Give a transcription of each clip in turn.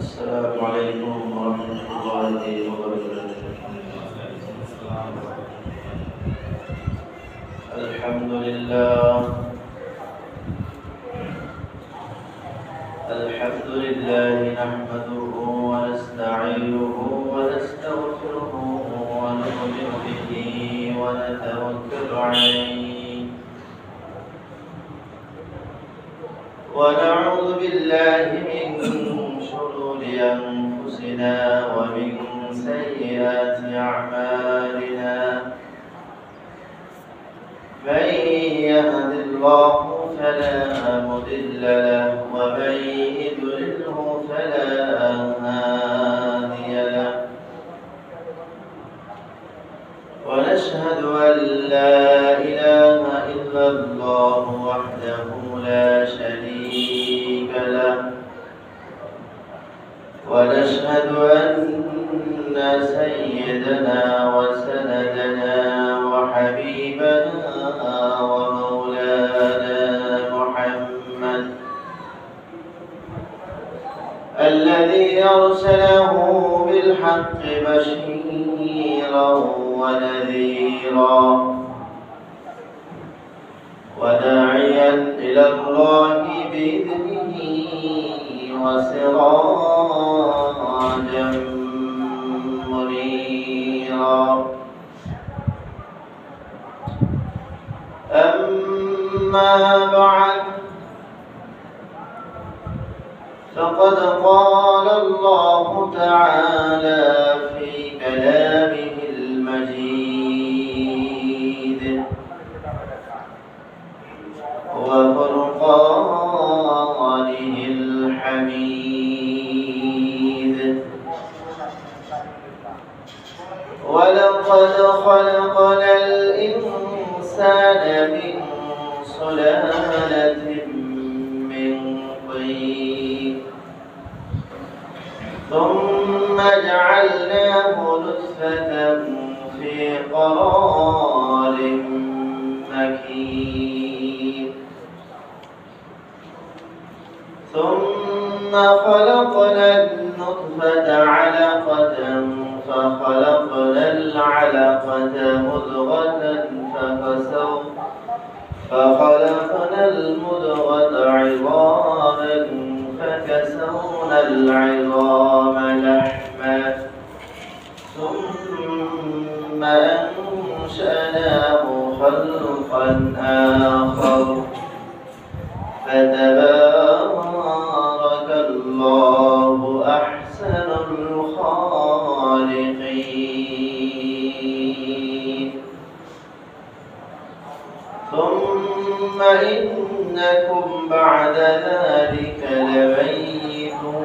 السلام عليكم ورحمة الله وبركاته. الحمد لله نحمده ونستعينه ونستغفره ونؤمن به ونتوكل عليه ونعوذ بالله من شرور أنفسنا ومن سيئات أعمالنا. من يهد الله فلا مضل له ومن يضلله فلا هادي له. ونشهد أن لا إله إلا الله وحده لا شريك له. ونشهد أن سيدنا وسندنا وحبيبنا ومولانا محمد الذي أرسله بالحق بشيرا ونذيرا وداعيا إلى الله بإذنه وسراجا منيرا. أما بعد فقد قال الله تعالى في كلامه المجيد وفرقانه الحميد: ولقد خلقنا الإنسان من سلالة من طين ثم جعلناه نطفة في قرار مكين ثم خلقنا النطفة علقة فخلقنا العلقة مضغة فخلقنا المضغة عظاما فكسونا العظام لحما ثم أنشأناه خلقا آخر فتبارك الله أحسن الخالقين. ثم إنكم بعد ذلك لميتون.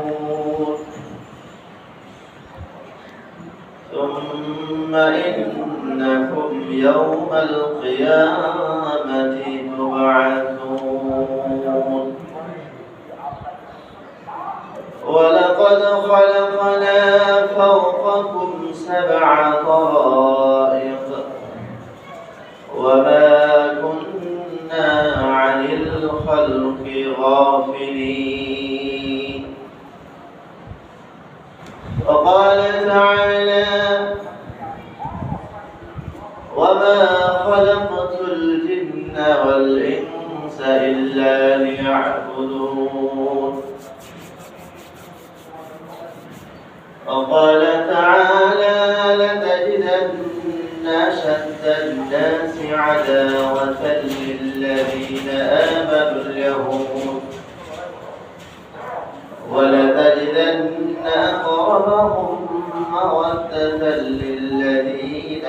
ثم إنكم يوم القيامة تبعثون. ولقد خلقنا فوقكم 7 طرائق وما كنا عن الخلق غافلين. وقال تعالى: وما خلقت الجن والإنس إلا ليعبدون. وقال تعالى: لتجدن أشد الناس عداوة للذين آمنوا اليهود ولتجدن أقربهم مودة للذين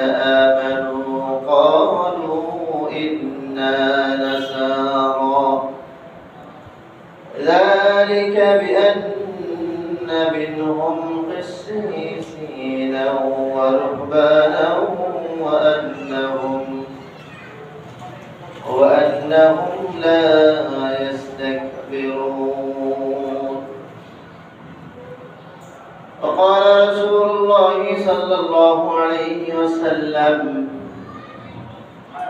آمنوا قالوا إنا نصارى ذلك بأن منهم قسيسين ورهبانا وأنهم لا يستكبرون. وقال رسول الله صلى الله عليه وسلم: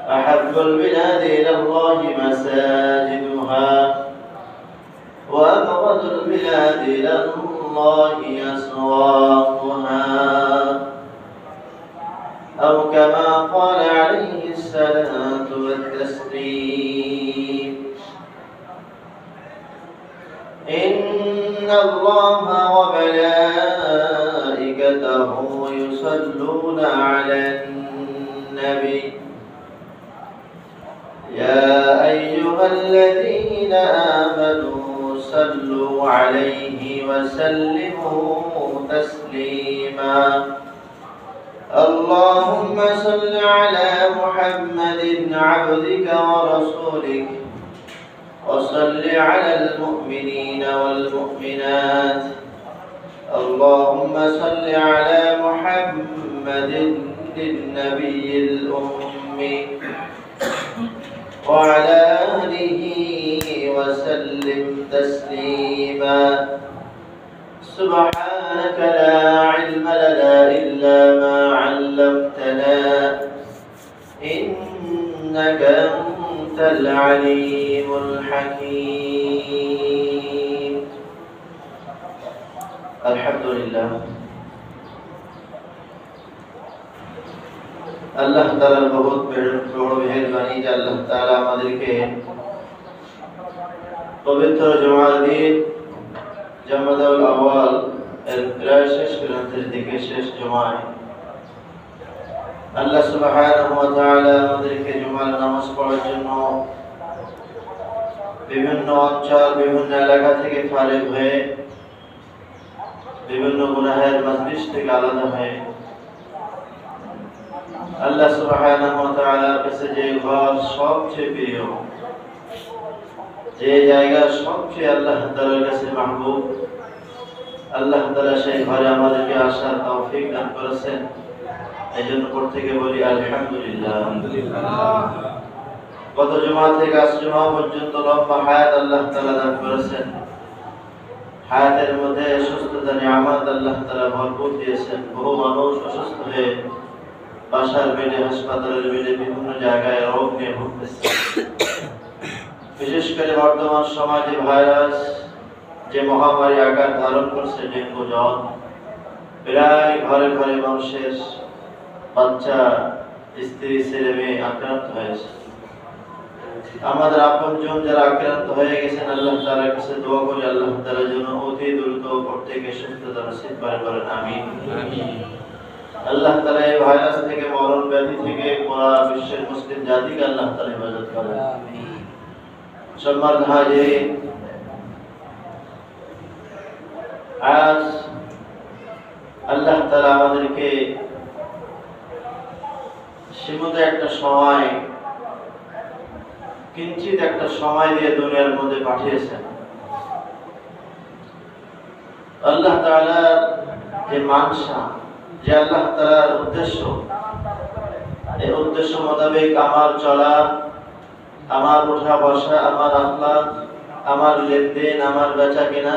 أحب البلاد إلى الله مساجدها وأبغض البلاد البلاد إلى الله أسواقها أو كما قال عليه الصلاة والتسليم إن الله وملائكته يصلون على النبي يا أيها الذين آمنوا صلوا عليه وسلموا تسليما اللهم صل على محمد عبدك ورسولك وصل على المؤمنين والمؤمنات اللهم صل على محمد النبي الأمي وعلى آله وسلم تسليما سبحانك لا علم لنا إلا ما علمتنا إنك أنت العليم الحكيم الحمد لله আল্লাহ তাআলার বহুত বড় মেহেরবানি যে আল্লাহ তাআলা আমাদেরকে পবিত্র জুমার দিন জামাতুল আউয়াল এর প্রায় শেষ প্রান্তের দিকে শেষ জুমায় আল্লাহ সুবহানাহু ওয়া তাআলা আমাদেরকে জুমার নামাজ পড়ার জন্য বিভিন্ন অঞ্চল বিভিন্ন এলাকা থেকে ফারিগ হয়ে বিভিন্ন গুনাহের মাজলিস থেকে আলাদা হয়ে আল্লাহ সুবহানাহু ওয়া তাআলার কাছে যে ঘর সবচেয়ে প্রিয় যে জায়গা সবচেয়ে আল্লাহ তাআলার কাছে মাহবুব আল্লাহ তাআলা সেই ঘরে আমাদেরকে আসার তৌফিক দান করেছেন এইজন্য প্রত্যেকে বলি আলহামদুলিল্লাহ গত জুমা থেকে আজ জুমা পর্যন্ত লম্বা হায়াত আল্লাহ তাআলা দান করেছেন হায়াতের মধ্যে সুস্থতা নিয়ামত আল্লাহ তাআলা ভরপুর দিয়েছেন বহু মানুষ অসুস্থ হয়ে বাসার বেডে হাসপাতালের বেডে বিভিন্ন জায়গায় রোগ নিয়ে ভুগতেছে বিশেষ করে বর্তমান সমাজে ভাইরাস যে মহামারী আকার ধারণ করছে ডেঙ্গু জ্বর প্রায় ঘরে ঘরে মানুষের বাচ্চা স্ত্রী ছেলে মেয়ে আক্রান্ত হয়েছে আমাদের আপনজন যারা আক্রান্ত হয়ে গেছেন আল্লাহ তাআলার কাছে দোয়া করি আল্লাহ তাআলা যেন অতি দ্রুত প্রত্যেককে সুস্থতা নসিব করেন আমিন আল্লাহ তাআলা এই ভাইরাস থেকে মরণ ব্যাধি থেকে পুরো বিশ্বের মুসলিম জাতিকে আল্লাহ তাআলা হেফাজত করেন আমিন সম্মানিত হাজিরিন আজ আল্লাহ তাআলা আমাদেরকে সীমিত একটা সময় কিঞ্চিত একটা সময় দিয়ে দুনিয়ার মধ্যে পাঠিয়েছেন আল্লাহ তাআলার যে মানসা যে আল্লাহ তাআলার উদ্দেশ্য এই উদ্দেশ্য মোতাবেক আমার চলা আমার ওঠা বসা আমার আখলাক আমার লেনদেন আমার বেচা কেনা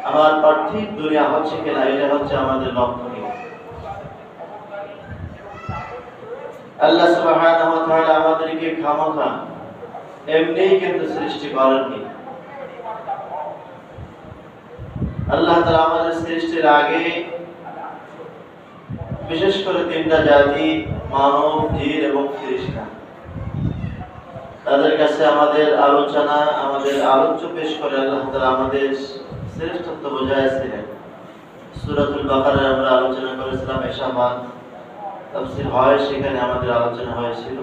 আমার পার্থিব দুনিয়া হচ্ছে কিনা এটা হচ্ছে আমাদের লক্ষ্য আল্লাহ সুবহানাহু ওয়া তাআলা আমাদেরকে খামখা এমনিই কিন্তু সৃষ্টি করেননি আল্লাহ তাআলা আমাদের সৃষ্টির আগে বিশেষ করে তিনটা জাতি মানব জিন এবং ফেরেশতা তাদের কাছে আমাদের আলোচনা আমাদের আলোচ্য পেশ করে আল্লাহ তাআলা আমাদের শ্রেষ্ঠত্ব বোঝাইছিলেন সূরাতুল বাকারায় আমরা আলোচনা করেছিলাম এশাবাদ তাফসীর হয় সেখানে আমাদের আলোচনা হয়েছিল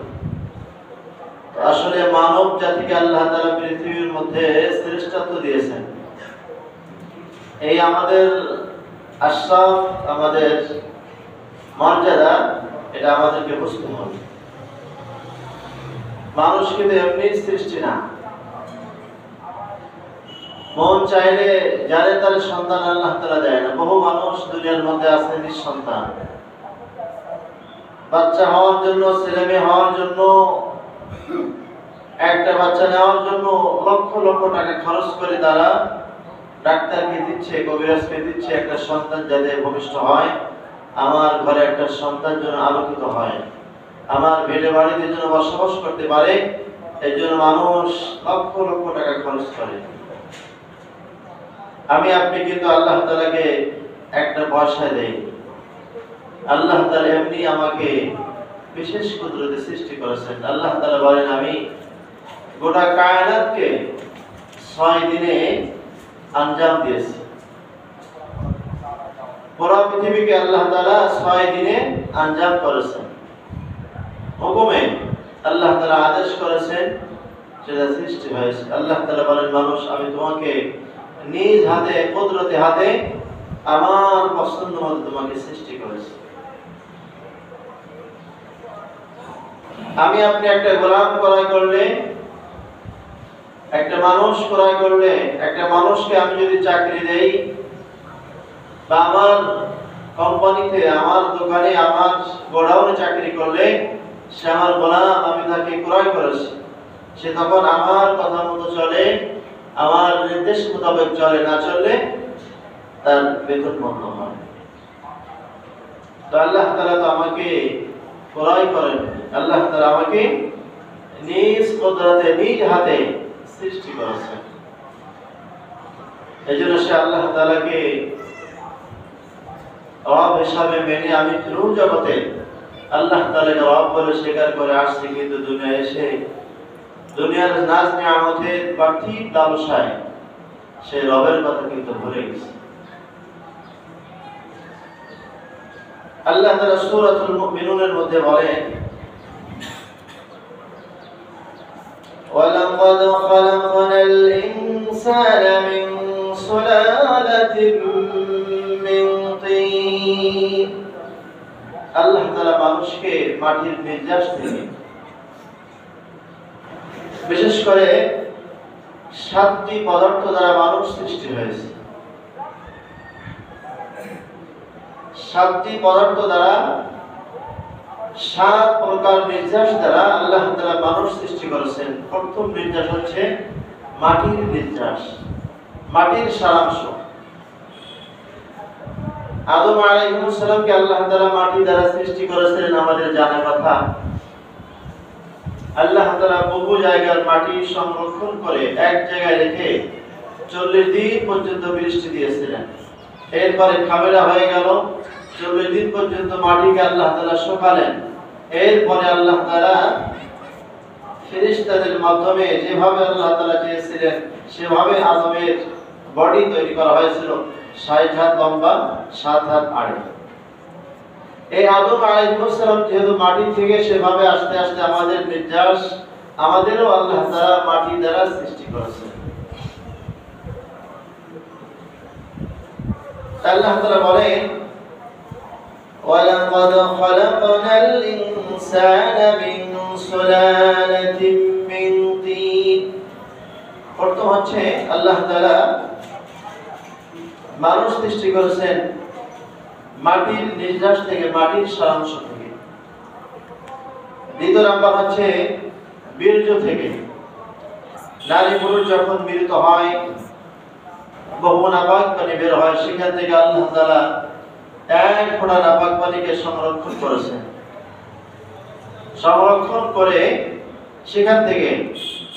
আসলে মানব জাতিকে আল্লাহ তাআলা পৃথিবীর মধ্যে শ্রেষ্ঠত্ব দিয়েছেন এই আমাদের আশরাফ আমাদের মর্যাদা এটা আমাদেরকে বুঝতে হবে মানুষ কিন্তু এমনি সৃষ্টি না মন চাইলে যারে তার সন্তান আল্লাহ তাআলা দেয় না বহু মানুষ দুনিয়ার মধ্যে আছে নিঃসন্তান বাচ্চা হওয়ার জন্য ছেলে মেয়ে হওয়ার জন্য একটা বাচ্চা নেওয়ার জন্য লক্ষ লক্ষ টাকা খরচ করে তারা ডাক্তারকে দিচ্ছে কবিরাজকে দিচ্ছে একটা সন্তান যাতে ভূমিষ্ঠ হয় আমার ঘরে একটা সন্তান যেন আলোকিত হয় আমার বেডে বাড়িতে যেন বসবাস করতে পারে এই জন্য মানুষ লক্ষ লক্ষ টাকা খরচ করে আমি আপনি কিন্তু আল্লাহ তাআলাকে একটা পয়সা দেই। আল্লাহ তাআলা এমনি আমাকে বিশেষ কুদরতে সৃষ্টি করেছেন। আল্লাহ তাআলা বলেন, আমি গোটা কায়নাতকে 6 দিনে আঞ্জাম দিয়েছি। পুরো পৃথিবীকে আল্লাহ তাআলা 6 দিনে আঞ্জাম করেছেন। হুকুমে আল্লাহ তাআলা আদেশ করেছেন, সেটা সৃষ্টি হয়েছে। আল্লাহ তাআলা বলেন, মানুষ আমি তোমাকে নিজ হাতে কুদরতি হাতে আমার পছন্দ মতো তোমাকে সৃষ্টি করেছি। আমি আপনি একটা গোলাম ক্রয় করলে, একটা মানুষ ক্রয় করলে, একটা মানুষকে আমি যদি চাকরি দেই বা আমার কোম্পানিতে, আমার দোকানে, আমার গোডাউনে চাকরি করলে, সে আমার গোলাম, আমি তাকে ক্রয় করেছি। সে তখন আমার কথা মতো চলে, আমার নির্দেশ মোতাবেক চলে, না চললে তার বেতন বন্ধ হয়। তো আল্লাহ তাআলা তো আমাকে ক্রয় করেন, আল্লাহ তাআলা আমাকে নিজ কুদরতে নিজ হাতে সৃষ্টি করেছেন। এজন্য সে আল্লাহ তাআলাকে রব হিসাবে মেনে আমি রূহ জগতে আল্লাহ তাআলাকে রব বলে স্বীকার করে আসছি, কিন্তু দুনিয়ায় এসে দুনিয়ার নাজ নিয়ামতের পার্থিব লালসায় সে রবের কথা কিন্তু ভুলে গেছে। আল্লাহ তাআলা সূরাতুল মুমিনুনের মধ্যে বলেন, ওয়ালাকাদ খালাকনাল ইনসানা মিন সুলালাতিন মিন তিন। আল্লাহ তাআলা মানুষকে মাটির নির্যাস থেকে, বিশেষ করে 7টি পদার্থ দ্বারা মানুষ সৃষ্টি হয়েছে। 7টি পদার্থ দ্বারা, 7 প্রকার নির্যাস দ্বারা আল্লাহ তাআলা মানুষ সৃষ্টি করেছেন। প্রথম নির্যাস হচ্ছে মাটির নির্যাস, মাটির সারাংশ। আদম আলাইহিস সালামকে আল্লাহ তাআলা মাটি দ্বারা সৃষ্টি করেছিলেন, আমাদের জানা কথা। আল্লাহ তাআলা বহু জায়গার মাটি সংরক্ষণ করে এক জায়গায় রেখে 40 দিন পর্যন্ত বৃষ্টি দিয়েছিলেন। এরপরে খামেরা হয়ে গেল, 40 দিন পর্যন্ত মাটিকে আল্লাহ তাআলা শুকালেন। এরপরে আল্লাহ তাআলা ফেরেশতাদের মাধ্যমে যেভাবে আল্লাহ তাআলা চেয়েছিলেন সেভাবে আদমের বডি তৈরি করা হয়েছিল। 60 হাত লম্বা, 7 হাত আড়ে। এই আদম আলাইহিস সালাম যেহেতু মাটি থেকে, সেভাবে আস্তে আস্তে আমাদের নির্যাস, আমাদেরও আল্লাহ তাআলা মাটি দ্বারা সৃষ্টি করেছেন। আল্লাহ তাআলা বলেন, ওয়ালাকাদ খালাকনাল ইনসানা মিন সুলালাতিন মিন তিন। অর্থ হচ্ছে আল্লাহ তাআলা মানুষ সৃষ্টি করেছেন মাটির নির্যাস থেকে, মাটির সারাংশ থেকে। দ্বিতীয় নাম্বার হচ্ছে বীর্য থেকে। নারী পুরুষ যখন মিলিত হয়, বহু নাপাক পানি বের হয়, সেখান থেকে আল্লাহ তাআলা এক ফোঁটা নাপাক পানিকে সংরক্ষণ করেছেন। সংরক্ষণ করে সেখান থেকে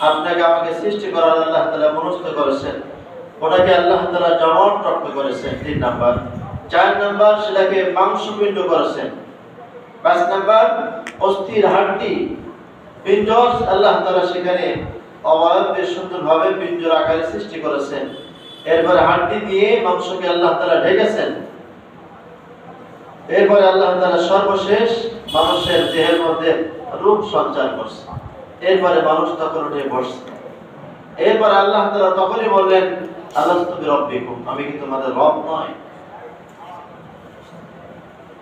আপনাকে আমাকে সৃষ্টি করার আল্লাহ তাআলা মনস্থ করেছেন। ওটাকে আল্লাহ তাআলা জমাট রক্ত করেছেন। 3 নাম্বার। 4 নাম্বার, সেটাকে মাংসপিণ্ড করেছেন। 5 নাম্বার, অস্থির হাড্ডি পিঞ্জর আল্লাহ তাআলা সেখানে অবয়বে সুন্দরভাবে পিঞ্জর আকারে সৃষ্টি করেছেন। এরপরে হাড্ডি দিয়ে মাংসকে আল্লাহ তাআলা ঢেকেছেন। এরপরে আল্লাহ তাআলা সর্বশেষ মানুষের দেহের মধ্যে রূহ সঞ্চার করছেন। এরপরে মানুষ তখন উঠে বসছে। এরপর আল্লাহ তাআলা তখনই বললেন, আলাস্তু বিরাব্বিকুম, আমি কি তোমাদের রব নয়?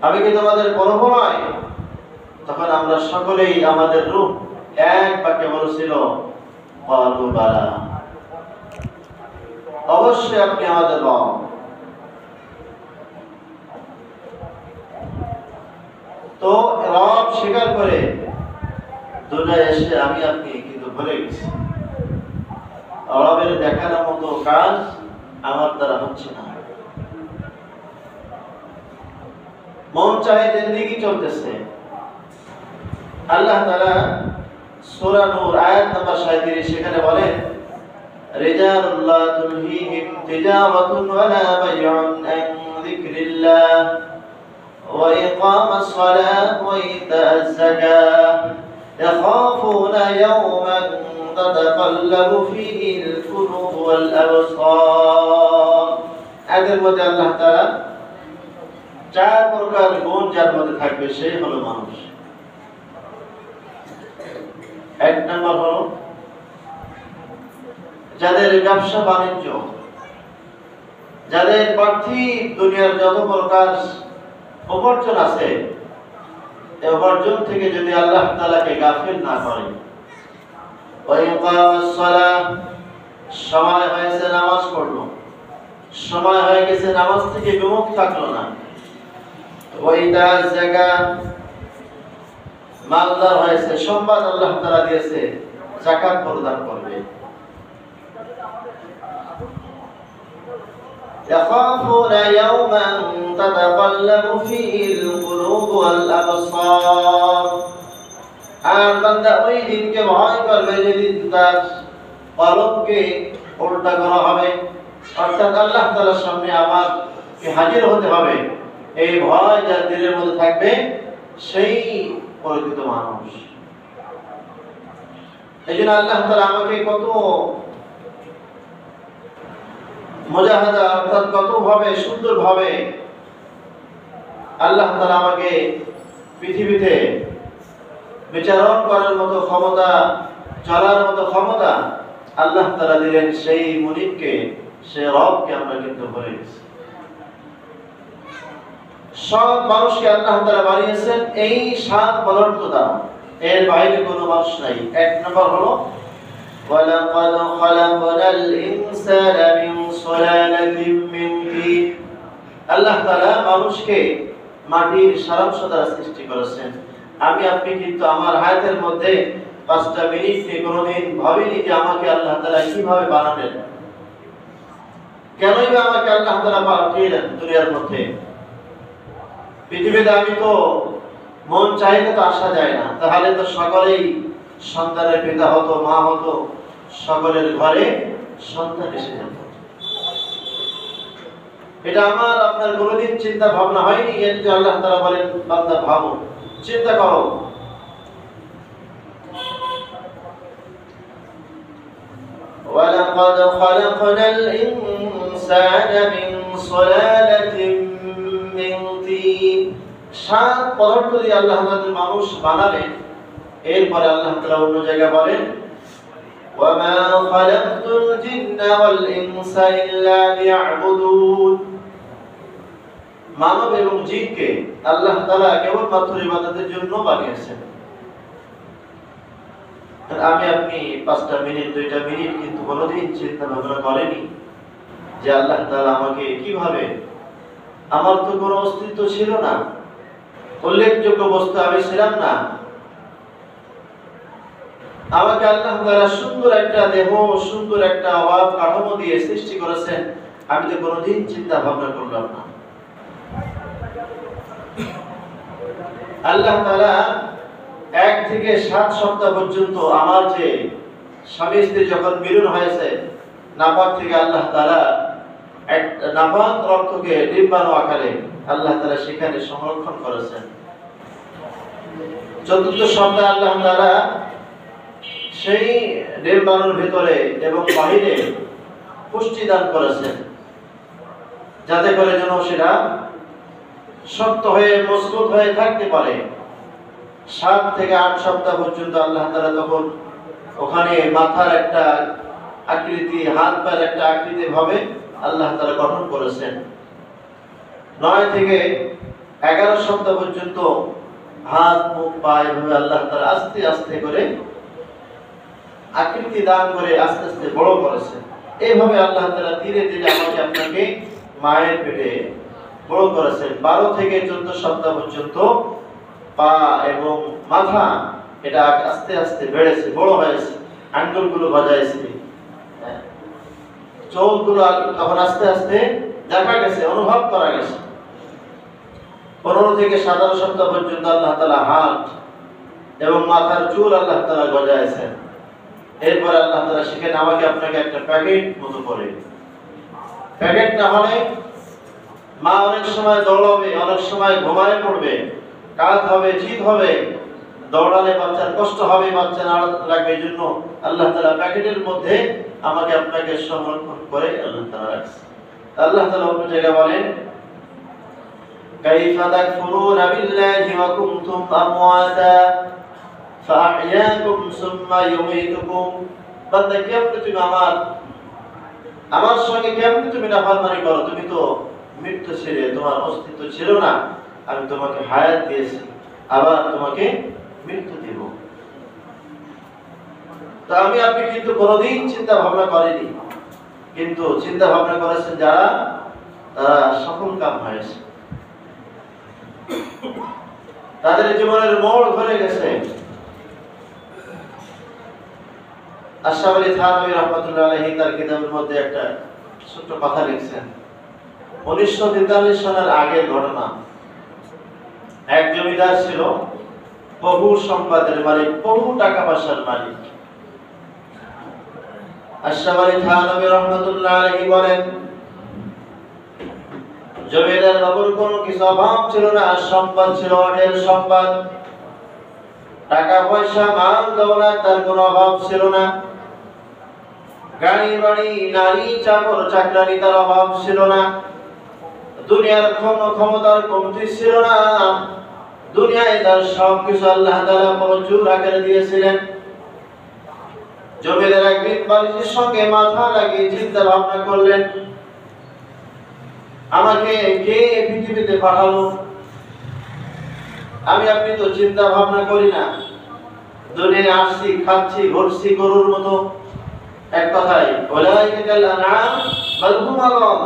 আমি কি তোমাদের প্রভু নয়? তখন আমরা সকলেই আমাদের রূহ এক বাক্যে বলেছিল, ক্বালু বালা, অবশ্যই আপনি আমাদের রব। তো রব স্বীকার করে দুনিয়ায় এসে আমি আপনি কিন্তু ভুলে গেছি। রবের দেখানোর মতো কাজ আমার দ্বারা হচ্ছে না। মন চাহে জিন্দেগি চলতেছে। আল্লাহ তাআলা সূরা নূর আয়াত নাম্বার 37 সেখানে বলেন, رجال لا تلهيهم تجارة ولا بيع عن ذكر الله وإقام الصلاة وإيتاء الزكاة يخافون يوما تتقلب فيه القلوب والأبصار এদের মধ্যে আল্লাহ তাআলা চার প্রকার গুণ যার মধ্যে থাকবে সেই হলো মানুষ। এক নম্বর হলো যাদের ব্যবসা বাণিজ্য, যাদের পার্থিব দুনিয়ার যত প্রকার উপার্জন আছে এই উপার্জন থেকে যদি আল্লাহ তাআলাকে গাফিল না করে, সময় হয়েছে নামাজ পড়লো, সময় হয়ে গেছে নামাজ থেকে বিমুখ থাকলো না, মালদার হয়েছে সম্পদ আল্লাহ তাআলা দিয়েছে যাকাত প্রদান করবে। يخافون يوما تتقلب فيه القلوب والأبصار আর বান্দা ওই দিনকে ভয় করবে যেদিন তার কলবকে উল্টা করা হবে, অর্থাৎ আল্লাহ তাআলার সামনে আমাকে হাজির হতে হবে। এই ভয় যার দিলের মধ্যে থাকবে সেই পরিচিত মানুষ। এই জন্য আল্লাহ তাআলা আমাকে কত মুজাহাদা অর্থাৎ কত ভাবে সুন্দর ভাবে আল্লাহ তাআলা আমাকে পৃথিবীতে বিচারণ করার মতো ক্ষমতা, চলার মতো ক্ষমতা আল্লাহ তাআলা দিলেন। সেই মুনিবকে, সেই রবকে আমরা কিন্তু ভুলে গেছি। সব মানুষকে আল্লাহ তাআলা বানিয়েছেন এই 7 পদার্থ দ্বারা, এর বাইরে কোনো মানুষ নাই। এক নম্বর হলো وَلَقَدْ خَلَقْنَا الْإِنسَانَ مِنْ سُلَالَةٍ مِنْ طِينٍ আল্লাহ তাআলা মানুষকে মাটির সারাংশ দ্বারা সৃষ্টি করেছেন। আমি আপনি কিন্তু আমার হায়াতের মধ্যে 5টা মিনিট কোনোদিন ভাবিনি যে আমাকে আল্লাহ তাআলা কিভাবে বানাবেন, কেনই বা আমাকে আল্লাহ তাআলা পাঠিয়েছেন দুনিয়ার মধ্যে। পৃথিবীতে আমি তো মন চাইলে তো আসা যায় না, তাহলে তো সকলেই সন্তানের পিতা হতো, মা হতো, সকলের ঘরে সন্তান এসে যেত। এটা আমার আপনার কোনোদিন চিন্তা ভাবনা হয়নি। এর যে আল্লাহ তাআলা বলেন বান্দা ভাবো, চিন্তা করো। وَلَقَدْ خَلَقْنَا الْإِنسَانَ مِنْ صُلَالَةٍ مِنْ طِينٍ 7 পদার্থ দিয়ে আল্লাহ তাআলা মানুষ বানালেন। এরপরে আল্লাহ তাআলা অন্য জায়গায় বলেন وَمَا خَلَقْتُ الْجِنَّ وَالْإِنسَ إِلَّا لِيَعْبُدُونِ মানব এবং জিনকে আল্লাহ তাআলা কেবলমাত্র ইবাদতের জন্য বানিয়েছেন। আমি আপনি 5টা মিনিট 2টা মিনিট কিন্তু কোনোদিন চিন্তা ভাবনা করেনি যে আল্লাহ তাআলা আমাকে কিভাবে, আমার তো কোনো অস্তিত্ব ছিল না, উল্লেখযোগ্য বস্তু আমি ছিলাম না, আমাকে আল্লাহ তাআলা সুন্দর একটা দেহ, সুন্দর একটা অভাব কাঠামো দিয়ে সৃষ্টি করেছেন। আমি তো কোনোদিন চিন্তা ভাবনা করলাম না। আল্লাহ তাআলা 1 থেকে 7 সপ্তাহ পর্যন্ত আমার যে স্বামী স্ত্রী যখন মিলন হয়েছে, নাপাক থেকে আল্লাহ তাআলা এক নাপাক রক্তকে ডিম্বাণু আকারে আল্লাহ তাআলা সেখানে সংরক্ষণ করেছেন। 4th সপ্তাহে আল্লাহ তাআলা সেই ডিম্বাণুর ভিতরে এবং বাহিরে পুষ্টি দান করেছেন, যাতে করে যেন সেটা শক্ত হয়ে মজবুত হয়ে থাকতে পারে। 7 থেকে 8 সপ্তাহ পর্যন্ত আল্লাহ তাআলা তখন ওখানে মাথার একটা আকৃতি, হাত পায়ের একটা আকৃতি ভাবে আল্লাহ তাআলা গঠন করেছেন। 9 থেকে 11 সপ্তাহ পর্যন্ত হাত, মুখ, পা এভাবে আল্লাহ তাআলা আস্তে আস্তে করে আকৃতি দান করে আস্তে আস্তে বড় করেছেন। এইভাবে আল্লাহ তাআলা ধীরে ধীরে আমাকে আপনাকে মায়ের পেটে বড় করেছেন। 12 থেকে 14 সপ্তাহ পর্যন্ত পা এবং মাথা এটা আস্তে আস্তে বেড়েছে, বড় হয়েছে, আঙ্গুলগুলো গজাইছে, চোখগুলো তখন আস্তে আস্তে দেখা গেছে, অনুভব করা গেছে। 15 থেকে 17 সপ্তাহ পর্যন্ত আল্লাহ তাআলা হাত এবং মাথার চুল আল্লাহ তাআলা গজাইছেন। এরপর আল্লাহ তাআলা শিখেন আমাকে আপনাকে একটা প্যাকেট মতো করে। প্যাকেট না হলে মা অনেক সময় দৌড়াবে, অনেক সময় ঘুমায় পড়বে, কাজ হবে, জিদ হবে, দৌড়ালে বাচ্চার কষ্ট হবে, বাচ্চা নাড়াতে লাগবে। এই জন্য আল্লাহ তাআলা প্যাকেটের মধ্যে আমাকে আপনাকে সংরক্ষণ করে আল্লাহ তাআলা রাখছে। আল্লাহ তাআলা অন্য জায়গায় বলেন কাইফা তাকফুরুনা বিল্লাহি ওয়া কুনতুম আমওয়াতা ফাআহইয়াকুম সুম্মা ইউমীতুকুম। বান্দা কেমনে তুমি আমার সঙ্গে কেমনে তুমি নাফরমানি করো? তুমি তো মৃত্যু ছিলে, তোমার অস্তিত্ব ছিল না, আমি তোমাকে হায়াত দিয়েছি, আবার তোমাকে মৃত্যু দিব। তো আমি আপনি কিন্তু কোনোদিন চিন্তা ভাবনা করিনি, কিন্তু চিন্তা ভাবনা করেছেন যারা, তারা সফল কাম হয়েছে, তাদের জীবনের মোড় ধরে গেছে। আশরাফ আলী থানভী রাহমাতুল্লাহ আলাইহি তার কিতাবের মধ্যে একটা ছোট্ট কথা লিখছেন। 1943 সালের আগের ঘটনা। এক জমিদার ছিল, বহু সম্পদের মালিক, বহু টাকা পয়সার মালিক। আশরাফ আলী থানভী রাহমাতুল্লাহ আলাইহি বলেন, জমিদার বাবুর কোনো কিছু অভাব ছিল না, সম্পদ ছিল অঢেল সম্পদ, টাকা পয়সা মাল দৌলত তার কোনো অভাব ছিল না, গাড়ি বাড়ি নারী চাকর চাকরানি তার অভাব ছিল না, দুনিয়ার ক্ষমতার কমতি ছিল না, দুনিয়ায় তার সবকিছু আল্লাহ তাআলা প্রচুর আকারে দিয়েছিলেন। জমিদার একদিন বালিশের সঙ্গে মাথা লাগিয়ে চিন্তা ভাবনা করলেন, আমাকে কে পৃথিবীতে পাঠালো? আমি আপনি তো চিন্তা ভাবনা করি না, দুনিয়ায় আসছি, খাচ্ছি, ঘুরছি গরুর মতো। এক কথায় উলাইকা কাল আনআম বাল হুম আযাল,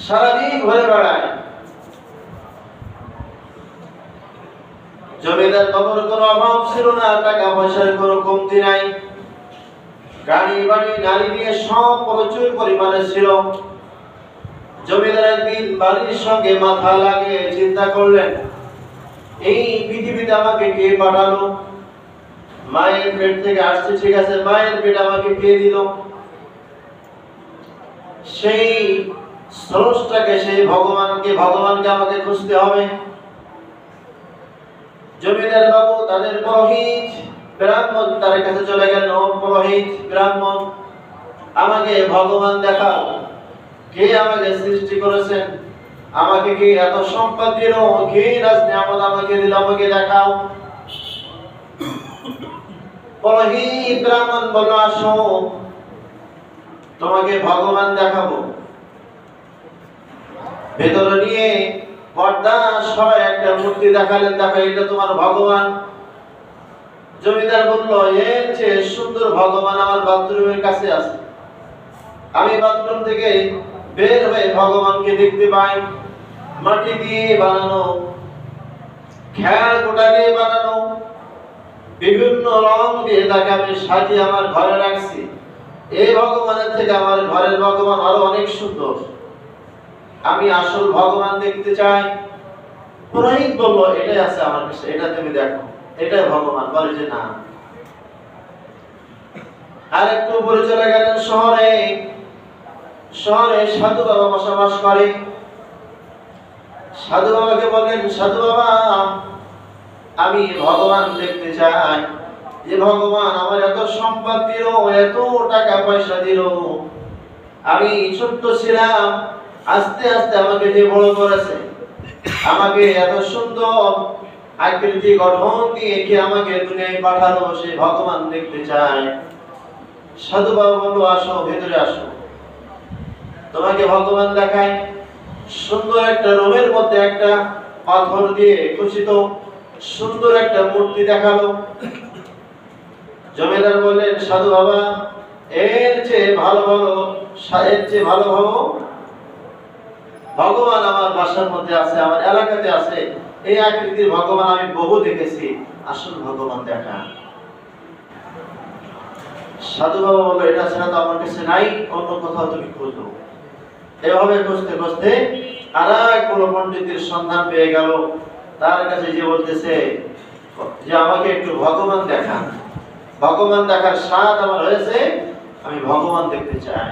সারাদিন ঘুরে বেড়ায়। জমিদার বাবুর কোনো অভাব ছিল না, টাকা পয়সার কোনো কমতি নাই, গাড়ি বাড়ি নারী নিয়ে সব প্রচুর পরিমাণে ছিল। জমিদার একদিন বাড়ির সঙ্গে মাথা লাগিয়ে চিন্তা করলেন, এই পৃথিবীতে আমাকে কে পাঠালো? মায়ের পেট থেকে আসছে, ঠিক আছে, মায়ের পেট আমাকে কে দিল? সেই স্রষ্টাকে, সেই ভগবানকে আমাকে খুঁজতে হবে। জমিদার বাবু তাদের পুরোহিত ব্রাহ্মণ তার কাছে চলে গেলেন, ও পুরোহিত ব্রাহ্মণ, আমাকে ভগবান দেখাও, কে আমাকে সৃষ্টি করেছেন, আমাকে কি এত সম্পদ দিল, কে রাজ নিয়ামত আমাকে দিল, আমাকে দেখাও। পুরোহিত ব্রাহ্মণ বলল, আসো তোমাকে ভগবান দেখাবো। ভেতরে নিয়ে পর্দা সরাই একটা মূর্তি দেখালেন, দেখো এটা তোমার ভগবান। জমিদার বলল, এর চেয়ে সুন্দর ভগবান আমার বাথরুমের কাছে আছে, আমি বাথরুম থেকে বের হয়ে ভগবানকে দেখতে পাই। মাটি দিয়ে বানানো, খেয়াল গোটা দিয়ে বানানো, বিভিন্ন রং দিয়ে তাকে আমি সাজিয়ে আমার ঘরে রাখছি। এই ভগবানের থেকে আমার ঘরের ভগবান আরো অনেক সুন্দর, আমি আসল ভগবান দেখতে চাই। পুরোহিত বলল, এটাই আছে আমার কাছে, এটা তুমি দেখো, এটাই ভগবান। বলে যে না। আর একটু উপরে চলে গেলেন শহরে। শহরে সাধু বাবা বসবাস করে। সাধু বাবাকে বললেন, সাধু বাবা, আমি ভগবান দেখতে চাই। যে ভগবান আমার এত সম্পদ দিল, এত টাকা পয়সা দিল, আমি ছোট্ট ছিলাম, আস্তে আস্তে আমাকে যে বড় করেছে, আমাকে এত সুন্দর আকৃতি গঠন দিয়ে কি আমাকে দুনিয়ায় পাঠালো, সে ভগবান দেখতে চাই। সাধু বাবা বলল, আসো ভেতরে আসো, তোমাকে ভগবান দেখায়। সুন্দর একটা রুমের মধ্যে একটা পাথর দিয়ে খচিত সুন্দর একটা মূর্তি দেখালো। জমিদার বললেন, সাধু বাবা, এর চেয়ে ভালো ভগবান আমার বাসার মধ্যে আছে, আমার এলাকাতে আছে, এই আকৃতির ভগবান আমি বহু দেখেছি, আসল ভগবান দেখা। সাধু বাবা বলল, এটা ছাড়া তো আমার কাছে নাই, অন্য কোথাও তুমি খুঁজো। এভাবে খুঁজতে খুঁজতে আর এক বড় পণ্ডিতের সন্ধান পেয়ে গেল। তার কাছে যে বলতেছে যে আমাকে একটু ভগবান দেখান। ভগবান দেখার স্বাদ আমার হয়েছে, আমি ভগবান দেখতে চাই।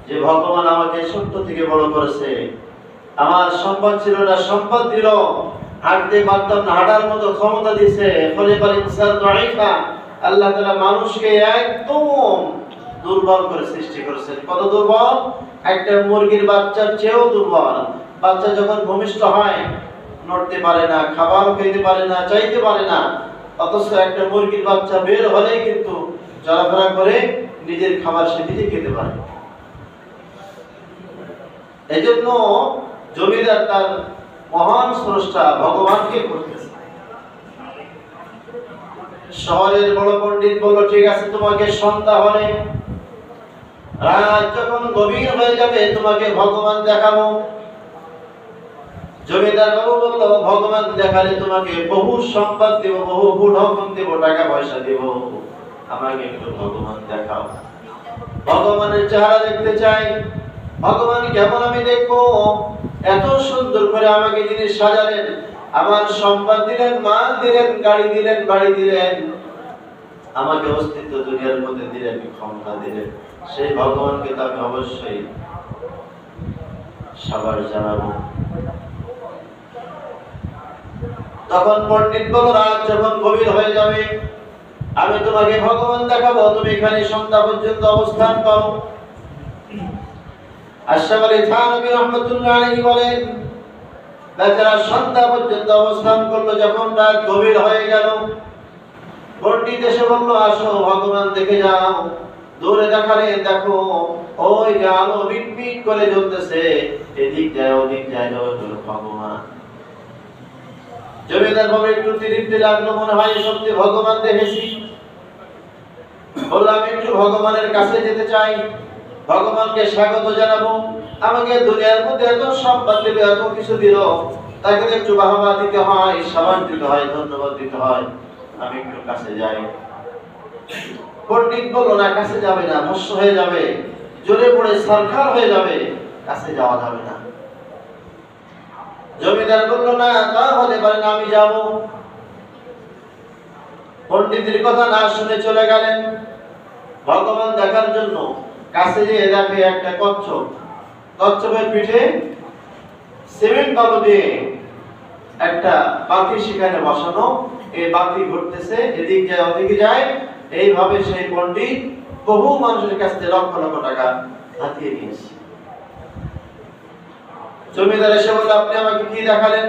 যে ভগবান আমাকে ছোট্ট থেকে বড় করেছে, আমার সম্পদ ছিল না, সম্পদ দিল, হাঁটতে পারতাম না, হাঁটার মতো ক্ষমতা দিছে। খলিফাল ইনসান দাইফা, আল্লাহ তাআলা মানুষকে একদম দুর্বল করে সৃষ্টি করেছেন। কত দুর্বল? একটা মুরগির বাচ্চার চেয়েও দুর্বল। বাচ্চা যখন ভূমিষ্ঠ হয়, নড়তে পারে না, খাবার খেতে পারে না, চাইতে পারে না, অথচ একটা মুরগির বাচ্চা বের হলে কিন্তু চলাফেরা করে নিজের খাবার সে নিজে খেতে পারে। এজন্য জমিদার তার মহান স্রষ্টা ভগবানকে করতেছে। শহরের বড় পণ্ডিত বলল, ঠিক আছে, তোমাকে সন্ধ্যা হলে, রাত যখন গভীর হয়ে যাবে, তোমাকে ভগবান দেখাবো। জমিদার বাবু বলল, ভগবান দেখালে তোমাকে বহু সম্পদ দেব, বহু ভূধন দেব, টাকা পয়সা দেব, আমাকে একটু ভগবান দেখাও। ভগবানের চেহারা দেখতে চাই, ভগবান কেমন আমি দেখবো। এত সুন্দর করে আমাকে যিনি সাজালেন, আমার সম্পদ দিলেন, মাল দিলেন, গাড়ি দিলেন, বাড়ি দিলেন, আমাকে অস্তিত্ব দুনিয়ার মধ্যে দিলেন, ক্ষমতা দিলেন, সেই ভগবানকে তো আমি অবশ্যই সবার জানাবো। তখন পণ্ডিত বলল, রাত যখন গভীর হয়ে যাবে, আমি তোমাকে ভগবান দেখাবো, তুমি এখানে সন্ধ্যা পর্যন্ত অবস্থান করো। আশরাফ আলী থানভী রাহমাতুল্লাহ আলাইহি বলেন, বেচারা সন্ধ্যা পর্যন্ত অবস্থান করলো। যখন রাত গভীর হয়ে গেল, পণ্ডিত এসে বলল, আসো ভগবান দেখে যাও। দূরে দেখালে, দেখো ওই যে আলো মিটমিট করে জ্বলতেছে, এদিক যায় ওদিক যায়, ভগবান। জমিদার বাবু একটু তৃপ্তি লাগলো, মনে হয় সত্যি ভগবান দেখেছি। বললাম, একটু ভগবানের কাছে যেতে চাই, ভগবানকে স্বাগত জানাবো। আমাকে দুনিয়ার মধ্যে এত সম্পদ দিল, এত কিছু দিল, তাকে একটু বাহবা দিতে হয়, সাবান দিতে হয়, ধন্যবাদ দিতে হয়, আমি একটু কাছে যাই। পণ্ডিত বলল, না, কাছে যাবে না, ভস্ম হয়ে যাবে, জ্বলে পড়ে সরকার হয়ে যাবে, কাছে যাওয়া যাবে না। জমিদার বলল, না, তা হতে পারে না, আমি যাব। পণ্ডিতের কথা না শুনে চলে গেলেন ভগবান দেখার জন্য। কাছে যেয়ে দেখে একটা কচ্ছপ, কচ্ছপের পিঠে সিমেন্ট বালু দিয়ে একটা বাতি সেখানে বসানো, এই বাতি ঘুরতেছে, এদিক যায় ওদিকে যায়, এইভাবে সেই পণ্ডিত বহু মানুষের কাছ থেকে লক্ষ লক্ষ টাকা হাতিয়ে নিয়েছে। জমিদার এসে বলল, আপনি আমাকে কি দেখালেন?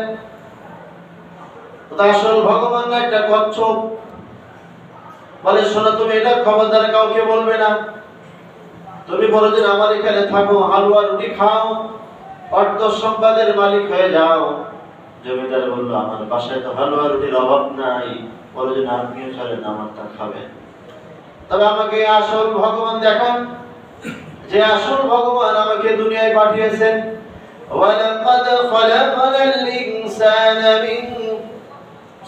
আসল ভগবান না একটা কচ্ছপ। বলে, শোনো, তুমি এটা খবরদার কাউকে বলবে না, তুমি বলো যে আমার এখানে থাকো, হালুয়া রুটি খাও, অর্থ সম্পদের মালিক হয়ে যাও। জমিদার বলল, আমার বাসায় তো হালুয়া রুটির অভাব নাই, বলো যে আপনিও চলেন, আমারটা খাবেন, তবে আমাকে আসল ভগবান দেখান, যে আসল ভগবান আমাকে দুনিয়ায় পাঠিয়েছেন। ওয়ালাকাদ খলাকনাল ইনসানা মিন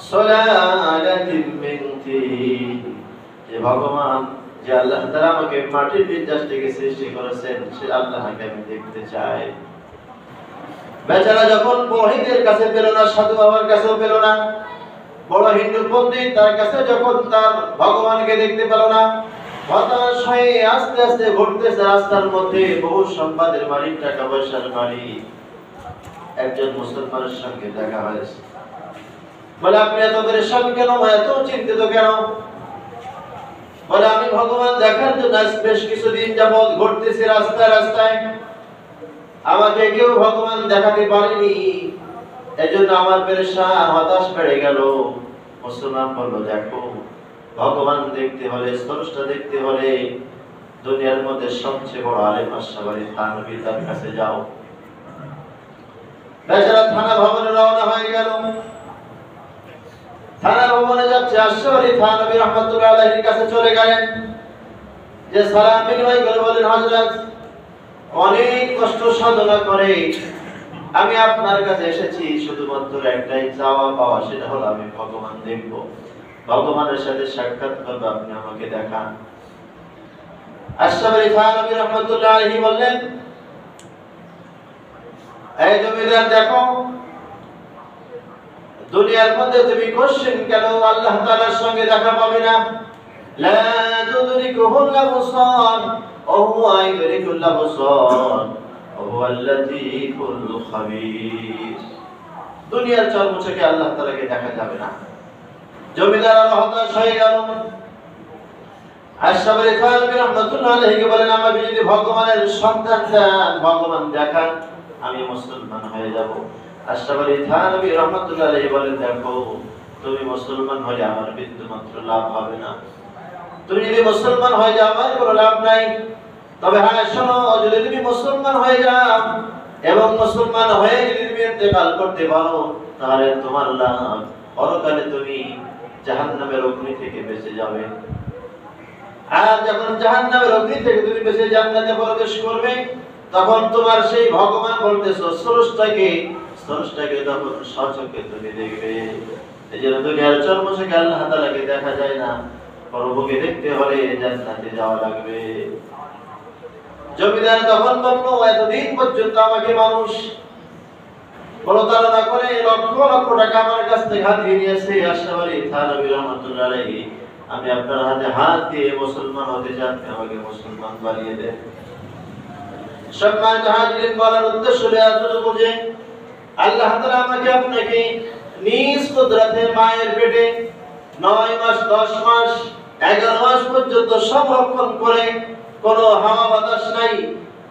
সুলালাতিন মিন তিন, যে ভগবান, যে আল্লাহ তাআলা আমাকে মাটির নির্যাস থেকে সৃষ্টি করেছেন, সে আল্লাহকে আমি দেখতে চাই। বেচারা যখন পুরোহিতের কাছে পেল না, সাধু বাবার কাছেও পেল না, বড় হিন্দু পণ্ডিত তার কাছে যখন তার ভগবানকে দেখতে পেল না, হতাশ হয়ে আস্তে আস্তে ঘুরতেছে রাস্তার মধ্যে। বহু সম্পদের মালিক, টাকা পয়সার মালিক একজন মুসলমানের সঙ্গে দেখা হয়েছে। বলে, আপনি এত পরেশান কেন, এত চিন্তিত কেন? বলে, আমি ভগবান দেখার জন্য বেশ কিছুদিন যাবৎ ঘুরতেছি রাস্তায় রাস্তায়, আমাকে কেউ ভগবান দেখাতে পারেনি, এজন্য আমার পেরেশান, হতাশ বেড়ে গেল। মুসলমান বলল, দেখো, ভগবান দেখতে হলে, স্রষ্টা দেখতে হলে, দুনিয়ার মধ্যে সবচেয়ে বড় আলেম আশরাফ আলী থানভী, তার কাছে যাও। বেচারা থানা ভবনে রওনা হয়ে গেল। থানা ভবনে যাচ্ছে, আশরাফ আলী থানভী রাহমাতুল্লাহ আলাইহির কাছে চলে গেলেন, যে সালাম বিনিময় করে বলেন, হযরত, অনেক কষ্ট সাধনা করে আমি আপনার কাছে এসেছি, শুধুমাত্র একটাই চাওয়া পাওয়া, সেটা হলো আমি ভগবান দেখব, ভগবানের সাথে সাক্ষাৎ করব, আপনি আমাকে দেখান। আশরাফ আলী থানভী রাহমাতুল্লাহ আলাইহি বললেন, এই জমিদার, দেখো, দুনিয়ার মধ্যে তুমি কোশ্চেন কেন আল্লাহ তাআলার সঙ্গে দেখা পাবে না? লা তুদরিকুহুল আবসার ওয়া হুয়া ইউদরিকুল আবসার ওয়া হুয়াল লাতীফুল খাবীর। দুনিয়ার চর্মচোখে আল্লাহ তাআলাকে দেখা যাবে না। জমিদার হতাশ হয়ে গেল। আশরাফ আলী থানভী রাহমাতুল্লাহ আলাইহি বলেন, আমাকে যদি ভগবানের সন্তান দেন, ভগবান দেখান, আমি মুসলমান হয়ে যাব। আশরাফ আলী থানভী রাহমাতুল্লাহ আলাইহি বলেন, দেখো তুমি মুসলমান হলে আমার বিন্দুমাত্র লাভ হবে না। তুমি যদি মুসলমান হয়ে যাও আমার কোনো লাভ নাই। তবে হ্যাঁ শোনো, যদি তুমি মুসলমান হয়ে যাও এবং মুসলমান হয়ে যদি তুমি ইন্তেকাল করতে পারো, তাহলে তোমার লাভ, পরকালে তুমি জাহান্নামের অগ্নি থেকে বেঁচে যাবে। আর যখন জাহান্নামের অগ্নি থেকে তুমি বেঁচে জান্নাতে প্রবেশ করবে, তখন তোমার সেই ভগবান বলতেছো স্রষ্টাকে তখন সচক্ষে তুমি দেখবে। এই জন্য দুনিয়ার চর্মচোখে আল্লাহ তাআলাকে দেখা যায় না, প্রভুকে দেখতে হলে জান্নাতে যাওয়া লাগবে। জমিদার তখন বলল, এতদিন পর্যন্ত আমাকে মানুষ প্রতারণা করে লক্ষ লক্ষ টাকা আমার কাছ থেকে হাতিয়ে নিয়েছে। আশরাফ আলী থানভী রাহমাতুল্লাহ আলাইহি, আমি আপনার হাতে হাত দিয়ে মুসলমান হতে চাচ্ছি, আমাকে মুসলমান বানিয়ে দেন। সম্মানিত হাজিরিন, বলার উদ্দেশ্য এতটুকু যে আল্লাহ তাআলা আমাকে আপনাকে নিজ কুদরতে মায়ের পেটে 9 মাস 10 মাস 11 মাস পর্যন্ত সংরক্ষণ করে, কোনো হাওয়া বাতাস নাই,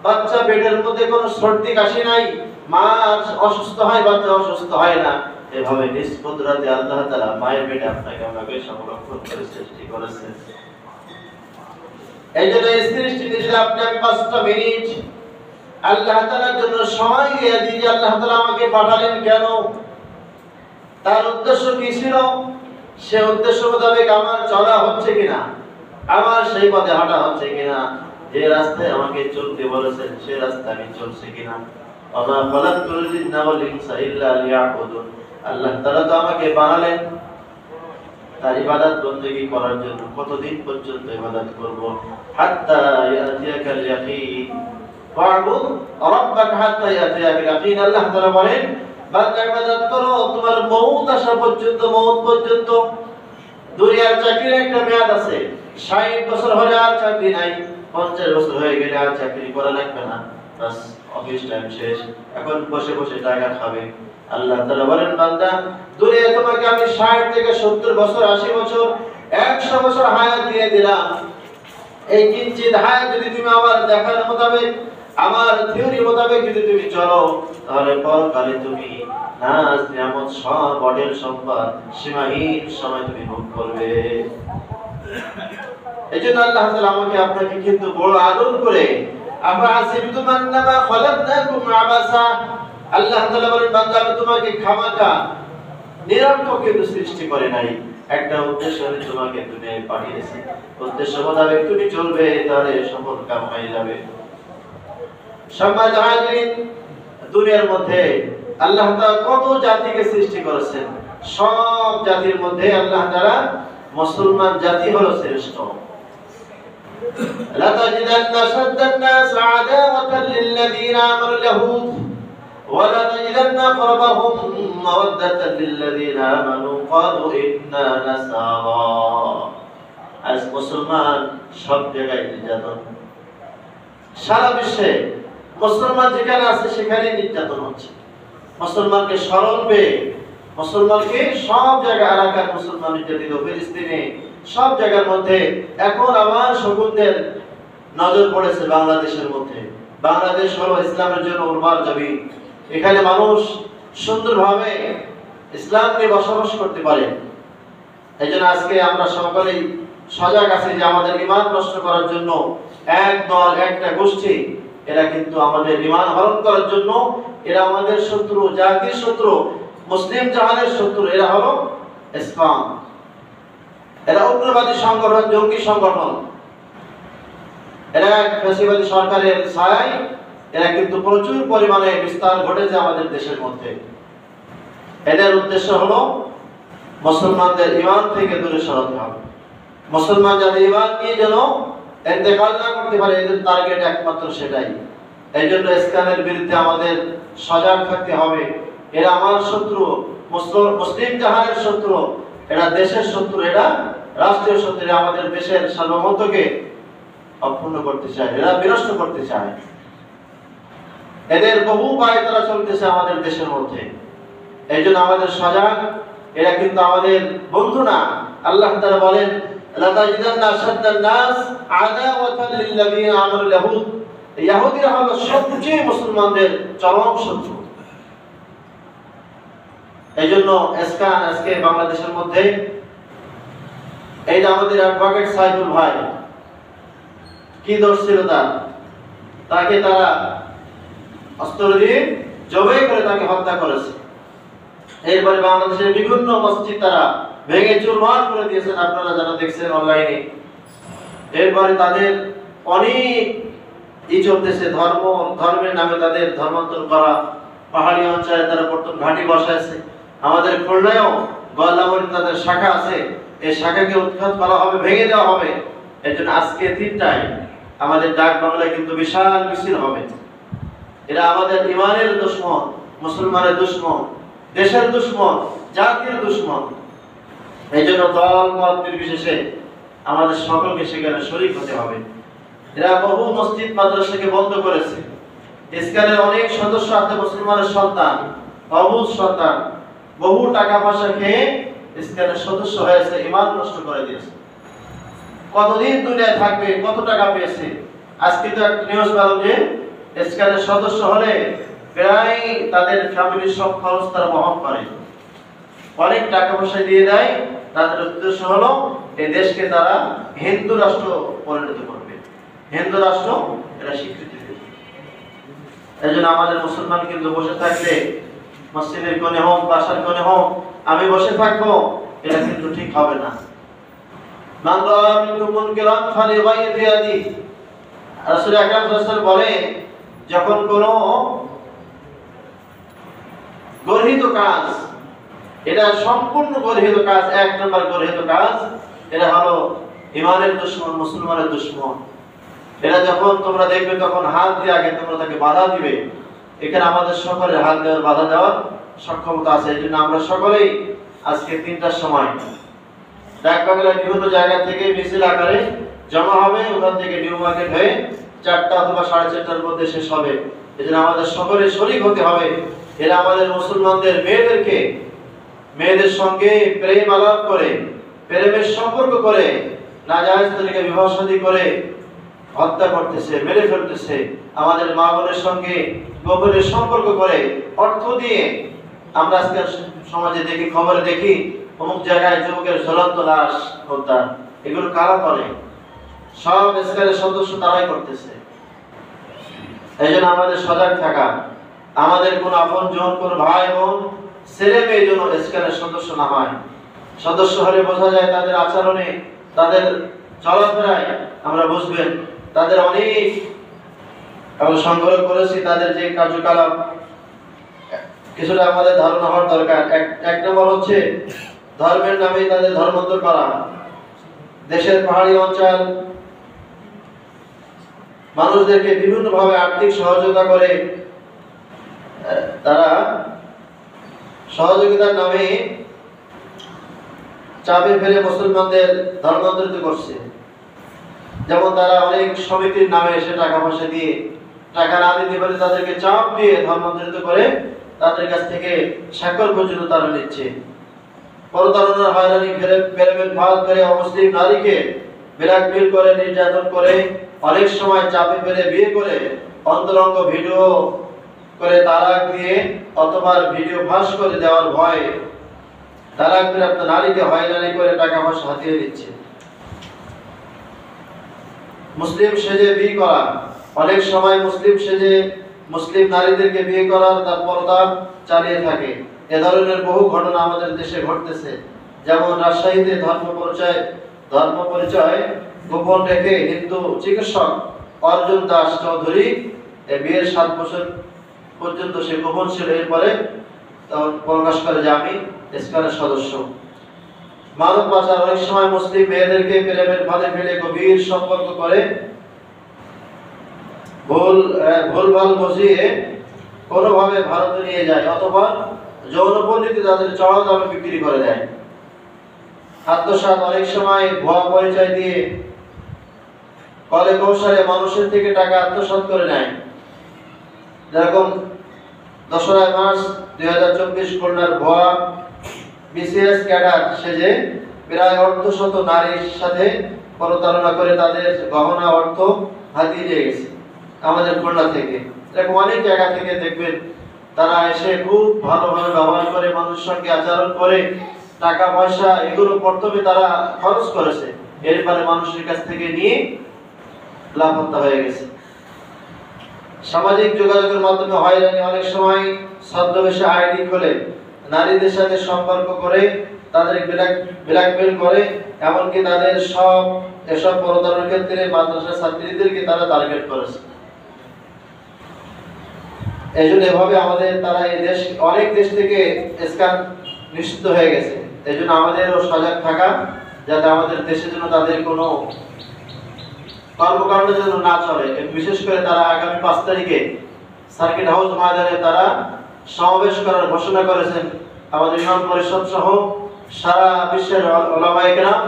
বাচ্চা পেটের মধ্যে কোনো সর্দি কাশি নাই, মা অসুস্থ হয় বাচ্চা অসুস্থ হয় না, এভাবে নিজ কুদরতে আল্লাহ তাআলা মায়ের পেটে আপনাকে আমাকে সংরক্ষণ করে সৃষ্টি করেছেন। এই জন্য এই সৃষ্টি যদি আপনি 5টা মিনিট আল্লাহ তাআলার জন্য সময় দিয়ে দিই, আল্লাহ তাআলা আমাকে পাঠালেন কেন, তার উদ্দেশ্য কি ছিল, সে উদ্দেশ্য মোতাবেক আমার চলা হচ্ছে কিনা, আমার সেই পথে হাঁটা হচ্ছে কিনা, যে রাস্তায় আমাকে চলতে বলেছেন সে রাস্তায় আমি চলছি কিনা। ওয়া খালাকুল জিন্না ওয়াল ইনসা ইল্লা লিয়াবুদুন। আল্লাহ তাআলা তো আমাকে বানালেন তার ইবাদত বندگی করার জন্য। কতদিন পর্যন্ত ইবাদত করব? হাত্তা ইয়াতিয়াকাল ইয়াকিন ফা'বুদ রাব্বাকা হাত্তা ইয়াতিয়াকাল ইয়াকিন। আল্লাহ তাআলা বলেন, বান্দা ইবাদত করো তোমার মওত আসা পর্যন্ত, মওত পর্যন্ত। দুনিয়ার চাকরির একটা মেয়াদ আছে, 60 বছর হলে আর চাকরি নাই, 50 বছর হয়ে গেলে আর চাকরি করা লাগবে না, বাস অফিস টাইম শেষ, এখন বসে বসে টাকা খাবে। আল্লাহ তাআলা বলেন, বান্দা দুনিয়ায় তোমাকে আমি 60 থেকে 70 বছর 80 বছর 100 বছর হায়াত দিয়ে দিলাম। এই কিঞ্চিত হায়াত যদি তুমি আমার দেখার মোতাবেক, আমার থিওরি মোতাবেক যদি তুমি চলো, তাহলে পরকালে তুমি নাজ নিয়ামত সব অঢেল সম্পদ সীমাহীন সময় তুমি ভোগ করবে। এজন্য আল্লাহ তাআলা আমাকে আপনাকে কিন্তু বড় আদর করে, আফাসিবতুম আন্নামা খালাকনাকুম আবাসা, আল্লাহ তাআলা বলেন, বান্দা আমি তোমাকে খামাখা নিরর্থক কিন্তু সৃষ্টি করে নাই, একটা উদ্দেশ্য নিয়ে তোমাকে দুনিয়ায় পাঠিয়েছি, উদ্দেশ্য মোতাবেক তুমি চলবে, তাহলে সফল কাম হয়ে যাবে। সম্মানিত হাজিরিন, দুনিয়ার মধ্যে আল্লাহ তাআলা কত জাতিকে সৃষ্টি করেছেন, সব জাতির মধ্যে আল্লাহ তাআলা মুসলমান জাতি হলো শ্রেষ্ঠ। লা তাজিদান্না শাদ্দান নাস আদাওয়াতান লিল্লাযীনা আমানু ইয়াহুদ ওয়া লা তাজিদান্না আকরাবাহুম মাওয়াদ্দাতান লিল্লাযীনা আমানু ক্বালু ইন্না নাসারা। আজ মুসলমান সব জায়গায় নির্যাতন, সারা বিশ্বে মুসলমান যেখানে আছে সেখানে নির্যাতন হচ্ছে। মুসলমানকে সরল পেয়ে, মুসলমানকে সব জায়গায় এলাকার মুসলমান নির্যাতিত, ফিলিস্তিনে সব জায়গার মধ্যে। এখন আবার শকুনদের নজর পড়েছে বাংলাদেশের মধ্যে। বাংলাদেশ হলো ইসলামের জন্য উর্বর জমি, এখানে মানুষ সুন্দরভাবে ইসলাম নিয়ে বসবাস করতে পারে। এই জন্য আজকে আমরা সকলেই সজাগ আছি যে আমাদের ঈমান নষ্ট করার জন্য এক দল, একটা গোষ্ঠী, এরা কিন্তু আমাদের ঈমান হরণ করার জন্য, এরা আমাদের শত্রু, জাতির শত্রু, মুসলিম জাহানের শত্রু। এরা হলো ইসলাম, এরা উগ্রবাদী সংগঠন, জঙ্গি সংগঠন, এরা ফ্যাসিবাদী সরকারের ছায়ায় এরা কিন্তু প্রচুর পরিমাণে বিস্তার ঘটেছে আমাদের দেশের মধ্যে। এদের উদ্দেশ্য হলো মুসলমানদের ঈমান থেকে দূরে সরাতে হবে, মুসলমান যাতে ঈমান নিয়ে যেন ইন্তেকাল না করতে পারে, এদের টার্গেট একমাত্র সেটাই। এই জন্য ইসলামের বিরুদ্ধে আমাদের সজাগ থাকতে হবে। এরা আমার শত্রু, মুসলিম জাহানের শত্রু, এরা দেশের শত্রু, এরা রাষ্ট্রীয় শক্তিরা আমাদের দেশের সার্বভৌমত্বকে অক্ষুণ্ণ করতে চায়, এরা বিনষ্ট করতে চায়। এদের বহু উপায় তারা চলতেছে আমাদের দেশের মধ্যে। এই জন্য আমাদের সজাগ। এরা কিন্তু আমাদের বন্ধু না। আল্লাহ তাআলা বলেন, লাতাজিদান্না আশাদ্দান নাস আদাওয়াতান লিল্লাযিনা আমানুল ইয়াহুদ। ইহুদিরা হলো সবচেয়ে মুসলমানদের চরম শত্রু। এই জন্য আজকে বাংলাদেশের মধ্যে এই যে আমাদের অ্যাডভোকেট সাইফুল ভাই, কি দোষ ছিল তার? তাকে তারা অস্ত্র দিয়ে জবাই করে তাকে হত্যা করেছে। এরপরে বাংলাদেশের বিভিন্ন মসজিদ তারা ভেঙে চুরমার করে দিয়েছেন, আপনারা যারা দেখছেন অনলাইনে। এরপরে তাদের অনেক চলতেছে, ধর্মের নামে তাদের ধর্মান্তর করা। পাহাড়ি অঞ্চলে তারা প্রথম ঘাঁটি বসাইছে। আমাদের খুলনায়ও গোয়ালদামরি তাদের শাখা আছে, এই শাখাকে উৎখাত করা হবে, ভেঙে দেওয়া হবে। এর জন্য আজকে 3টায় আমাদের ডাক বাংলায় কিন্তু বিশাল মিছিল হবে। এরা আমাদের ইমানের দুশমন, মুসলমানের দুশমন, দেশের দুশমন, জাতির দুশমন। এই জন্য দল মত নির্বিশেষে আমাদের সকলকে সেখানে শরীক হতে হবে। এরা বহু মসজিদ মাদ্রাসাকে বন্ধ করেছে। ইসলামের অনেক সদস্য আছে মুসলমানের সন্তান, অবুঝ সন্তান, বহু টাকা পয়সা খেয়ে ইসলামের সদস্য হয়েছে, ঈমান নষ্ট করে দিয়েছে। কতদিন দুনিয়ায় থাকবে, কত টাকা পেয়েছে। আজকে তো একটা নিউজ পেলাম যে ইসলামের সদস্য হলে প্রায় তাদের ফ্যামিলির সব খরচ তারা বহন করে, অনেক টাকা পয়সা দিয়ে দেয়। তাদের উদ্দেশ্য হলো এই দেশকে তারা হিন্দু রাষ্ট্র পরিণত করবে, হিন্দু রাষ্ট্র এরা স্বীকৃতি দেবে। এই জন্য আমাদের মুসলমান কিন্তু বসে থাকলে, মসজিদের কোণে হোক, বাসার কোণে হোক, আমি বসে থাকবো, এটা কিন্তু ঠিক হবে না। মান রাআ মিনকুম মুনকারান ফালিয়ুগাইয়ির বিয়াদিহি। রাসূল আকরাম সাল্লাল্লাহু আলাইহি ওয়াসাল্লাম বলে, যখন কোনো গর্হিত কাজ, এটা সম্পূর্ণ গর্হিত কাজ, 1 নম্বর গর্হিত কাজ, এটা হলো ঈমানের দুশমন, মুসলমানের দুশমন। এটা যখন তোমরা দেখবে তখন হাত দিয়ে আগে তোমরা তাকে বাধা দিবে। এখানে আমাদের সকলের হাত দেওয়ার, বাধা দেওয়ার সক্ষমতা আছে। এই জন্য আমরা সকলেই আজকে 3টার সময় ডাক বাংলায় বিভিন্ন জায়গা থেকে মিছিল আকারে জমা হবে। ওখান থেকে নিউ মার্কেট হয়ে 4টা অথবা 4:30টার মধ্যে শেষ হবে। এই জন্য আমাদের সকলে শরীক হতে হবে। এরা আমাদের মুসলমানদের মেয়েদের সঙ্গে প্রেম আলাপ করে, প্রেমের সম্পর্ক করে, নাজায়েজ তরিকে বিবাহ শাদী করে হত্যা করতেছে, মেরে ফেলতেছে। আমাদের মা বোনের সঙ্গে গোপনে সম্পর্ক করে, অর্থ দিয়ে। আমরা আজকে সমাজে দেখি, খবরে দেখি, অমুক জায়গায় যুবকের ঝুলন্ত লাশ হত্যা। এগুলো কারা করে? সব ইসলামের সদস্য তারাই করতেছে। এই জন্য আমাদের সজাগ থাকা। আমাদের কোন আপন জন, কোন ভাই বোন, ছেলে মেয়ে যেন ইসলামের সদস্য না হয়। সদস্য হলে বোঝা যায় তাদের আচরণে, তাদের চলাফেরায় আমরা বুঝবেন তাদের অনেক আমরা সংগ্রহ করেছি। তাদের যে কার্যকলাপ কিছুটা আমাদের ধারণা হওয়ার দরকার। এক নম্বর হচ্ছে ধর্মের নামে তাদের ধর্মান্তর করা। দেশের পাহাড়ি অঞ্চল মানুষদেরকে বিভিন্নভাবে আর্থিক সহযোগিতা করে, তারা সহযোগিতার নামে চাপে ফেলে মুসলমানদের ধর্মান্তরিত করছে। যেমন তারা অনেক সমিতির নামে এসে টাকা পয়সা দিয়ে, টাকা না দিতে পারে তাদেরকে চাপ দিয়ে ধর্মান্তরিত করে তাদের কাছ থেকে স্বাক্ষর পর্যন্ত তারা নিচ্ছে। প্রতারণার হয়রানি প্রেমের ফাঁদ করে অমুসলিম নারীকে ব্ল্যাকমেল করে, নির্যাতন করে, অনেক সময় চাপে ফেলে বিয়ে করে, অন্তরঙ্গ ভিডিও করে তালাক দিয়ে অথবা ভিডিও ফাঁস করে দেওয়ার ভয়ে তালাক প্রাপ্ত নারীকে হয়রানি করে টাকা পয়সা হাতিয়ে দিচ্ছে। মুসলিম সেজে বিয়ে করা, অনেক সময় মুসলিম সেজে মুসলিম নারীদেরকে বিয়ে করার তার পর্দা চালিয়ে থাকে। এ ধরনের বহু ঘটনা আমাদের দেশে ঘটতেছে। যেমন রাজশাহীতে ধর্ম পরিচয় গোপন রেখে হিন্দু চিকিৎসক অর্জুন দাস চৌধুরী বিয়ের 7 বছর পর্যন্ত সে গোপন ছিল। এরপরে প্রকাশ করে যে আমি ইসলামের সদস্য। মানব পাচার, অনেক সময় মুসলিম মেয়েদেরকে প্রেমের ফাঁদে ফেলে গভীর সম্পর্ক করে ভুলভাল বুঝিয়ে কোনোভাবে ভারতে নিয়ে যায় অথবা যৌনপল্লীতে তাদের চড়া দামে বিক্রি করে দেয়। আত্মসাৎ অনেক সময় ভুয়া পরিচয় দিয়ে কলে কৌশলে মানুষের থেকে টাকা আত্মসাৎ করে নেয়। যেরকম 10 মার্চ 2024 খুলনার ভুয়া বিসিএস ক্যাডার সেজে প্রায় অর্ধশত নারীর সাথে প্রতারণা করে তাদের গহনা অর্থ হাতিয়ে নিয়ে গেছে আমাদের খুলনা থেকে। এরকম অনেক জায়গা থেকে দেখবেন তারা এসে খুব ভালোভাবে ব্যবহার করে, মানুষের সঙ্গে আচরণ করে, টাকা পয়সা এগুলো প্রথমে তারা খরচ করেছে, এরপরে মানুষের কাছ থেকে নিয়ে লাপাত্তা হয়ে গেছে। সামাজিক যোগাযোগের মাধ্যমে হয়রানি, অনেক সময় ছদ্মবেশে আইডি খোলে নারীদের সাথে সম্পর্ক করে তাদের ব্ল্যাকমেল করে, এমনকি তাদের এসব প্রতারণার ক্ষেত্রে মাদ্রাসা ছাত্রীদেরকে তারা টার্গেট করেছে। এই জন্য এভাবে আমাদের তারা এই দেশ, অনেক দেশ থেকে স্ক্যাম নিষিদ্ধ হয়ে গেছে। এই জন্য আমাদেরও সজাগ থাকা, যাতে আমাদের দেশের জন্য তাদের কোনো কর্মকাণ্ড যেন না চলে। বিশেষ করে তারা আগামী 5 তারিখে সার্কিট হাউস ময়দানে তারা সমাবেশ করার ঘোষণা করেছেন। আমাদের ইমাম পরিষদ সহ সারা বিশ্বের উলামায়ে কেরাম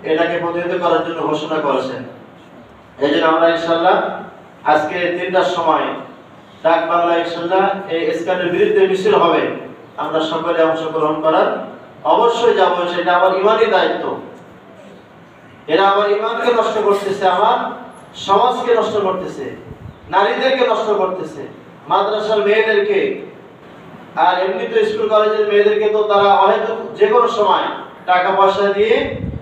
এটাকে প্রতিহত করার জন্য ঘোষণা করেছেন। এই জন্য আমরা ইনশাআল্লাহ আজকে 3টার সময় ডাক বাংলা ইনশাআল্লাহ এই স্ক্যামের বিরুদ্ধে মিছিল হবে। আমরা সকলে অংশগ্রহণ করার অবশ্যই যাব, সেটা আমার ইমানি দায়িত্ব। এরা আমার ইমানকে নষ্ট করতেছে, আমার সমাজকে নষ্ট করতেছে, নারীদেরকে নষ্ট করতেছে, মাদ্রাসার মেয়েদেরকে, আর এমনিতে স্কুল কলেজের মেয়েদেরকে তো তারা হয়তো যে কোনো সময় টাকা পয়সা দিয়ে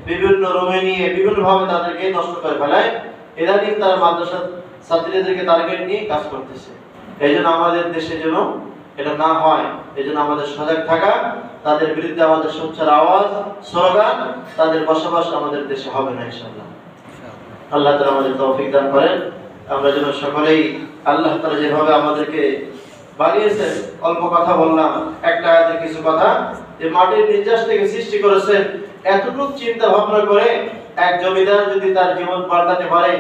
বিভিন্ন রুমে নিয়ে বিভিন্নভাবে তাদেরকে নষ্ট করে ফেলায়। ইদানিং তারা মাদ্রাসার ছাত্রীদেরকে টার্গেট নিয়ে কাজ করতেছে। এই জন্য আমাদের দেশে যেন এটা না হয়, এই জন্য আমাদের সজাগ থাকা, তাদের বিরুদ্ধে আমাদের সোচ্চার আওয়াজ, স্লোগান, তাদের বসবাস আমাদের দেশে হবে না ইনশাআল্লাহ। আল্লাহ তাআলা আমাদের তৌফিক দান করেন। আমরা যেন সকলেই আল্লাহ তাআলা যেভাবে আমাদেরকে বানিয়েছেন, অল্প কথা বললাম, একটা আয়াতের কিছু কথা, যে মাটির নির্যাস থেকে সৃষ্টি করেছেন, এতটুকু চিন্তা ভাবনা করে এক জমিদার যদি তার জীবন পাল্টাতে পারে,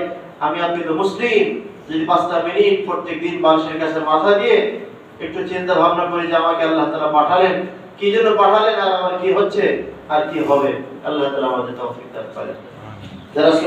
আমি আপনি তো মুসলিম, যদি 5টা মিনিট প্রত্যেকদিন মানুষের কাছে মাথা দিয়ে একটু চিন্তা ভাবনা করি যে আমাকে আল্লাহ তাআলা পাঠালেন, কি জন্য পাঠালেন, আর আমার কি হচ্ছে আর কি হবে, আল্লাহ তাআলা আমাদের তৌফিক দান করেন। যারা